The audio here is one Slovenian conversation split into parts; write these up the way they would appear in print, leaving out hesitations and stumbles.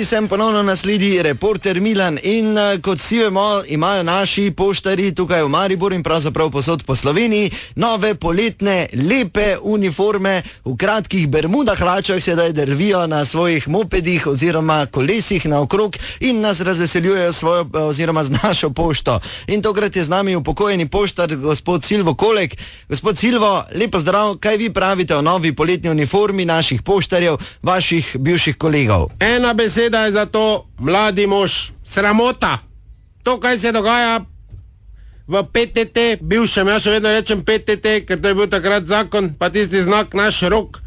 Sem ponovno nasledi reporter Milan in kot vsi vemo, imajo naši poštarji tukaj v Mariboru in pravzaprav posod po Sloveniji nove poletne lepe uniforme v kratkih bermudah, hlačah, sedaj drvijo na svojih mopedih oziroma kolesih naokrog in nas razveseljujejo svojo oziroma z našo pošto. In tokrat je z nami upokojeni poštar gospod Silvo Kolek. Gospod Silvo, lepo zdrav, kaj vi pravite o novi poletni uniformi naših poštarjev, vaših bivših kolegov? Ena beseda je za to, mladi mož, sramota. To, kaj se dogaja v PTT, bivšem, jaz še vedno rečem PTT, ker to je bil takrat zakon, pa tisti znak naš rok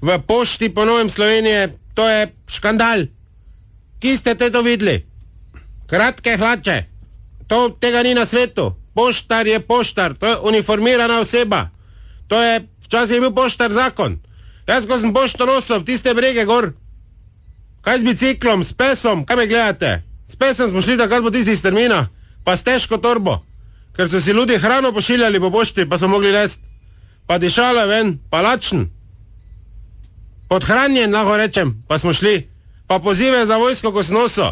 v pošti po Novem Slovenije, to je škandal. Ki ste te to videli? Kratke hlače. To tega ni na svetu. Poštar je poštar, to je uniformirana oseba. To je, včasih je bil poštar zakon. Jaz, ko sem pošto nosil v tiste brege gor, kaj z biciklom, s pesom, kaj me gledate? S pesom smo šli takrat po tisti iz termina, pa s težko torbo, ker so si ljudi hrano pošiljali po pošti, pa so mogli lest. Pa dišalo ven, pa lačen. Podhranjen, lahko rečem, pa smo šli. Pa pozive za vojsko, ko sem nosil.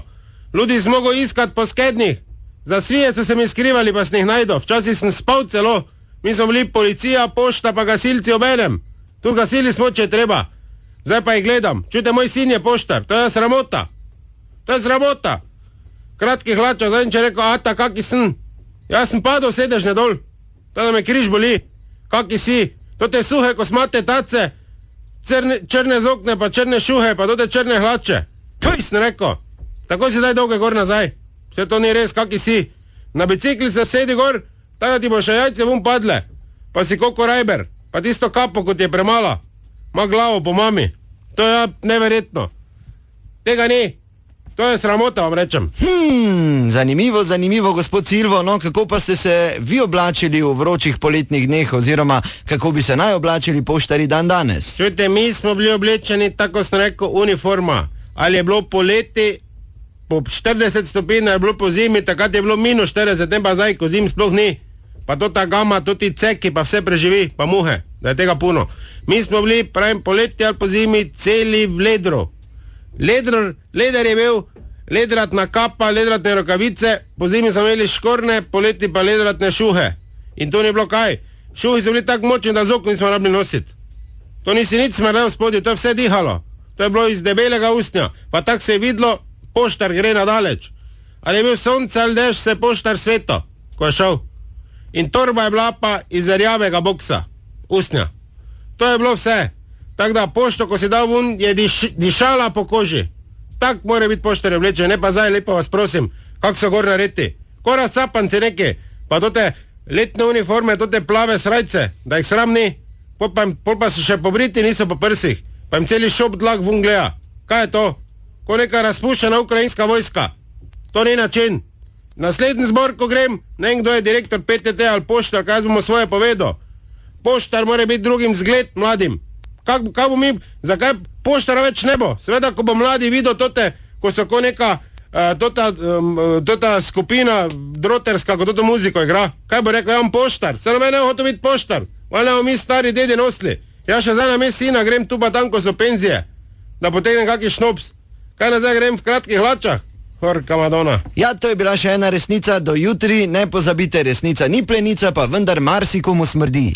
Ljudi smo mogli iskat po skednih. Za svije so se mi skrivali, pa sem jih najdo. Včasih sem spal celo. Mi smo bili policija, pošta, pa gasilci obenem. Tu gasili smo, če je treba. Zdaj pa jih gledam. Čujte, moj sin je poštar. To je sramota. To je sramota. Kratki hlača, zdaj če rekel, ata, kaki sem. Jaz sem padel sedežne dol. Tada me križ boli. Kaki si. To te suhe kosmate tace, črne zokne, pa črne šuhe, pa to te črne hlače. Tuj, sem rekel. Tako si daj dolge gor nazaj. Vse to ni res, kaki si. Na bicikli se sedi gor, tada ti bo še jajce vun padle. Pa si koko rajber. Pa tisto kapo, kot je premala. Ma glavo po mami. To je neverjetno. Tega ni. To je sramota, vam rečem. Zanimivo, zanimivo, gospod Silvo. No, kako pa ste se vi oblačili v vročih poletnih dneh oziroma kako bi se naj oblačili poštari dan danes? Čujte, mi smo bili oblečeni, tako sem rekel, uniforma. Ali je bilo poleti po 40 stopinj, je bilo po zimi, takrat je bilo minus 40, ne pa zdaj, ko zim sploh ni. Pa to ta gama, to ti ceki, pa vse preživi, pa muhe, da je tega puno. Mi smo bili, pravim, poleti ali po zimi, celi v ledru. Leder je bil, ledratna kapa, ledratne rokavice, po zimi smo imeli škorne, poleti pa ledratne šuhe. In to ni bilo kaj. Šuhi so bili tako močni, da zok nismo rabili nositi. To nisi nič smrdel spodje, to je vse dihalo. To je bilo iz debelega ustnja, pa tako se je videlo, poštar gre nadaleč. Ali je bil sonce ali dež, se poštar sveto, ko je šel. In torba je bila pa iz rjavega boksa, ustnja. To je bilo vse. Tako da pošto, ko si dal vun, je dišala po koži. Tak mora biti poštar oblečen, ne pa zdaj, lepo vas prosim, kak so gor naredi. Ko razcapanci neki, pa tote letne uniforme, tote plave srajce, da jih sram ni. Pol pa so še pobriti, niso po prsih, pa jim celi šop dlak vun gleda. Kaj je to? Ko neka razpuščena ukrajinska vojska. To ni način. Naslednji zbor, ko grem, ne vem, kdo je direktor PTT ali poštar, kaj bomo svoje povedal. Poštar mora biti drugim zgled mladim. Kaj bo mi, zakaj poštara več ne bo? Seveda, ko bo mladi videl tote, ko so ko neka tota skupina droterska, ko toto muziko igra. Kaj bo rekel, ja, on poštar. Se na mene hotel biti poštar. Valjda mi stari dede nosili. Ja še zdaj na mes sina grem tu pa tam, ko so penzije, da potegnem kaki šnops. Kaj nazaj grem v kratkih hlačah? Horka Madonna. Ja, to je bila še ena resnica. Do jutri ne pozabite, resnica ni plenica, pa vendar marsikomu smrdi.